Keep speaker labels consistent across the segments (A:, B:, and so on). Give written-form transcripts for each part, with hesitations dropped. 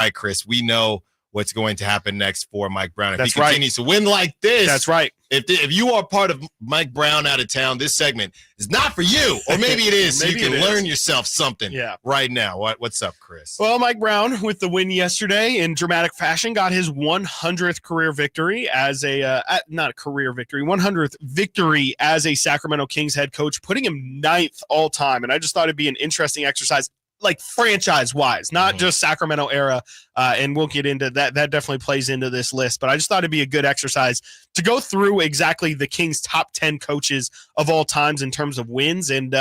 A: right, Chris, we know what's going to happen next for Mike Brown. If
B: That's
A: he continues to win like this,
B: that's right.
A: If you are part of Mike Brown out of town, this segment is not for you. Or maybe it is.
B: Maybe
A: so you can
B: it
A: learn
B: is.
A: yourself something right now. What's up, Chris?
B: Well, Mike Brown, with the win yesterday in dramatic fashion, got his 100th career victory as not a career victory, 100th victory as a Sacramento Kings head coach, putting him 9th all time. And I just thought it'd be an interesting exercise, like franchise-wise, not just Sacramento era, and we'll get into that. That definitely plays into this list, but I just thought it'd be a good exercise to go through exactly the Kings' top 10 coaches of all times in terms of wins. And,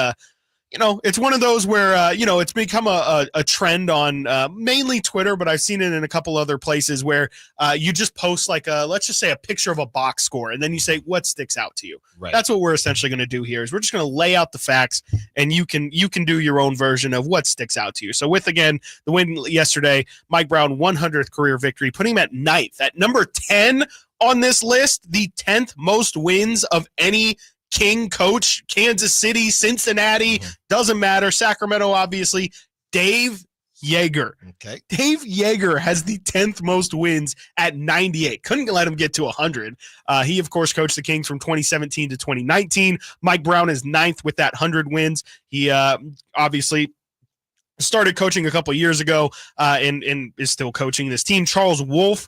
B: it's one of those where, it's become a trend on mainly Twitter, but I've seen it in a couple other places where you just post let's just say a picture of a box score, and then you say what sticks out to you.
A: Right.
B: That's what we're essentially going to do here is we're just going to lay out the facts, and you can do your own version of what sticks out to you. So with, again, the win yesterday, Mike Brown, 100th career victory, putting him at 9th, at number 10 on this list, the 10th most wins of any King coach. Kansas City, Cincinnati, doesn't matter. Sacramento, obviously. Dave Yeager.
A: Okay.
B: Dave Yeager has the 10th most wins at 98. Couldn't let him get to 100. He, of course, coached the Kings from 2017 to 2019. Mike Brown is 9th with that 100 wins. He obviously started coaching a couple years ago and is still coaching this team. Charles Wolf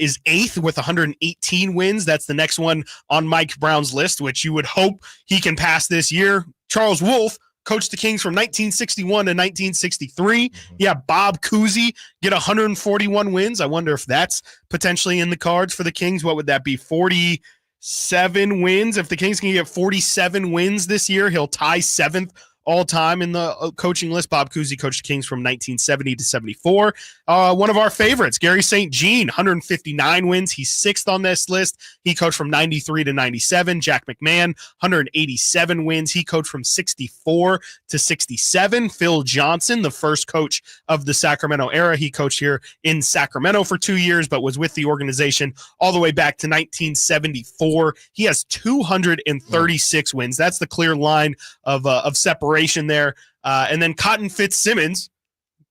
B: is 8th with 118 wins. That's the next one on Mike Brown's list, which you would hope he can pass this year. Charles Wolf coached the Kings from 1961 to 1963. Yeah, Bob Cousy get 141 wins. I wonder if that's potentially in the cards for the Kings. What would that be? 47 wins. If the Kings can get 47 wins this year, he'll tie 7th all time in the coaching list. Bob Cousy coached the Kings from 1970 to 74. One of our favorites, Gary St. Jean, 159 wins. He's 6th on this list. He coached from 93 to 97. Jack McMahon, 187 wins. He coached from 64 to 67. Phil Johnson, the first coach of the Sacramento era. He coached here in Sacramento for 2 years, but was with the organization all the way back to 1974. He has 236 wins. That's the clear line of separation there. And then Cotton Fitzsimmons,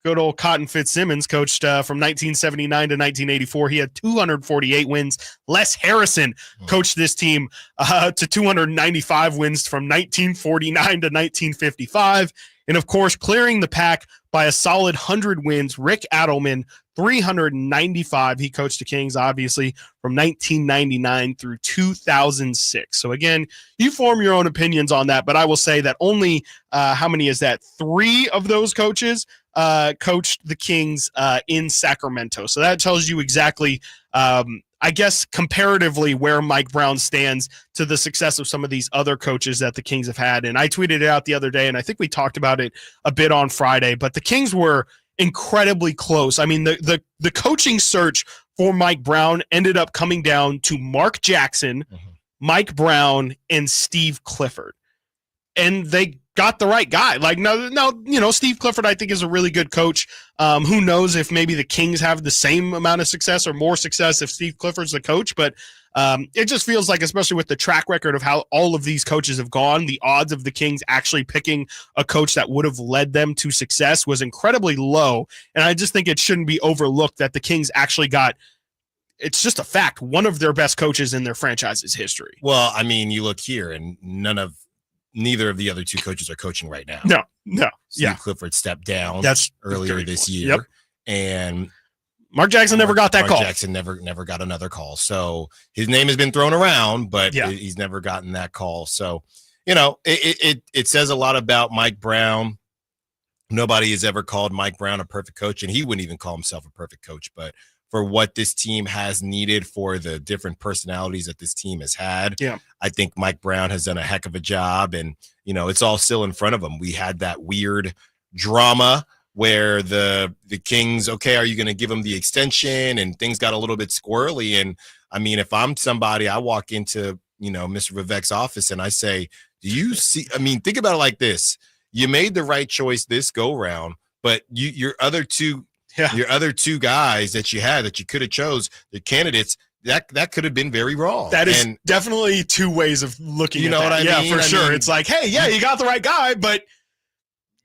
B: good old Cotton Fitzsimmons, coached from 1979 to 1984. He had 248 wins. Les Harrison coached this team to 295 wins from 1949 to 1955. And, of course, clearing the pack by a solid 100 wins, Rick Adelman, 395. He coached the Kings, obviously, from 1999 through 2006. So, again, you form your own opinions on that, but I will say that only, how many is that? 3 of those coaches coached the Kings in Sacramento. So that tells you exactly, I guess, comparatively where Mike Brown stands to the success of some of these other coaches that the Kings have had. And I tweeted it out the other day, and I think we talked about it a bit on Friday, but the Kings were incredibly close. I mean, the coaching search for Mike Brown ended up coming down to Mark Jackson, Mike Brown, and Steve Clifford. And they got the right guy. Steve Clifford, I think, is a really good coach. Who knows if maybe the Kings have the same amount of success or more success if Steve Clifford's the coach, but it just feels like, especially with the track record of how all of these coaches have gone, the odds of the Kings actually picking a coach that would have led them to success was incredibly low. And I just think it shouldn't be overlooked that the Kings actually got, it's just a fact, one of their best coaches in their franchise's history.
A: Well, I mean, you look here and neither of the other 2 coaches are coaching right now.
B: No.
A: Steve Clifford stepped down earlier this year.
B: Yep.
A: And
B: Mark Jackson never got that call.
A: Mark Jackson never got another call. So his name has been thrown around, but he's never gotten that call. So, it says a lot about Mike Brown. Nobody has ever called Mike Brown a perfect coach, and he wouldn't even call himself a perfect coach. But for what this team has needed, for the different personalities that this team has had, I think Mike Brown has done a heck of a job. And, it's all still in front of him. We had that weird drama where the Kings, okay, are you going to give him the extension? And things got a little bit squirrely. And, I mean, if I'm somebody, I walk into, Mr. Vivek's office and I say, do you see – I mean, think about it like this. You made the right choice this go-round, but your other two guys that you had that you could have chose, the candidates, that could have been very wrong.
B: That is definitely 2 ways of looking at that.
A: You know what I mean?
B: Yeah, for sure. It's like, hey, you got the right guy, but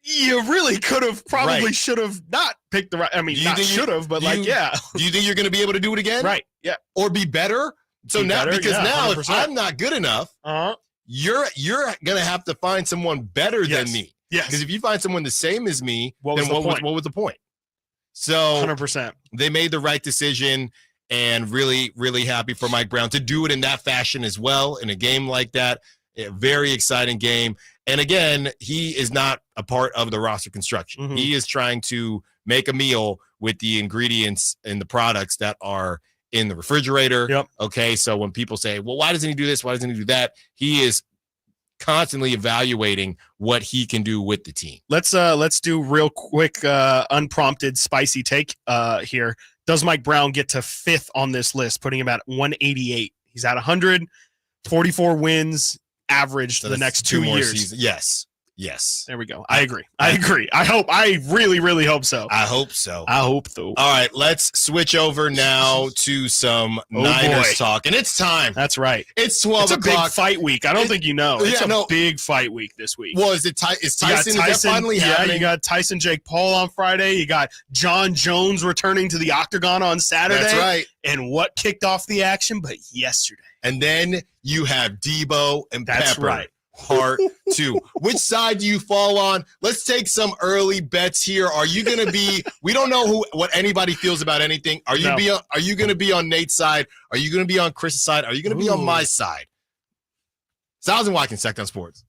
B: You really could have, probably should have not picked the right. I mean, not should have, but yeah.
A: Do you think you're going to be able to do it again?
B: Right. Yeah.
A: Or be better? So now, because now 100%. If I'm not good enough, you're going to have to find someone better than me.
B: Yes.
A: Because if you find someone the same as me, what was the point? So
B: 100%.
A: They made the right decision, and really, really happy for Mike Brown to do it in that fashion as well in a game like that. A very exciting game. And again, he is not a part of the roster construction. Mm-hmm. He is trying to make a meal with the ingredients and the products that are in the refrigerator.
B: Yep.
A: Okay. So when people say, well, why doesn't he do this? Why doesn't he do that? He is constantly evaluating what he can do with the team.
B: Let's do real quick, unprompted, spicy take here. Does Mike Brown get to 5th on this list, putting him at 188? He's at 144 wins average for the next 2 years.
A: Seasons. Yes.
B: There we go. I agree. I really, really hope so.
A: I hope so.
B: I hope so.
A: All right, let's switch over now to some Niners talk. And it's time.
B: That's right.
A: It's 12 o'clock.
B: It's a big fight week. I don't think you know. It's a big fight week this week.
A: Well, is Tyson? Is that finally happening?
B: Yeah, you got Tyson Jake Paul on Friday. You got John Jones returning to the Octagon on Saturday.
A: That's right.
B: And what kicked off the action but yesterday?
A: And then you have Debo and Pepper.
B: That's right.
A: Part 2. Which side do you fall on? Let's take some early bets here. Are you going to be? We don't know what anybody feels about anything. Are you going to be on Nate's side? Are you going to be on Chris's side? Are you going to be on my side? Styles and Watkins, Sactown Sports.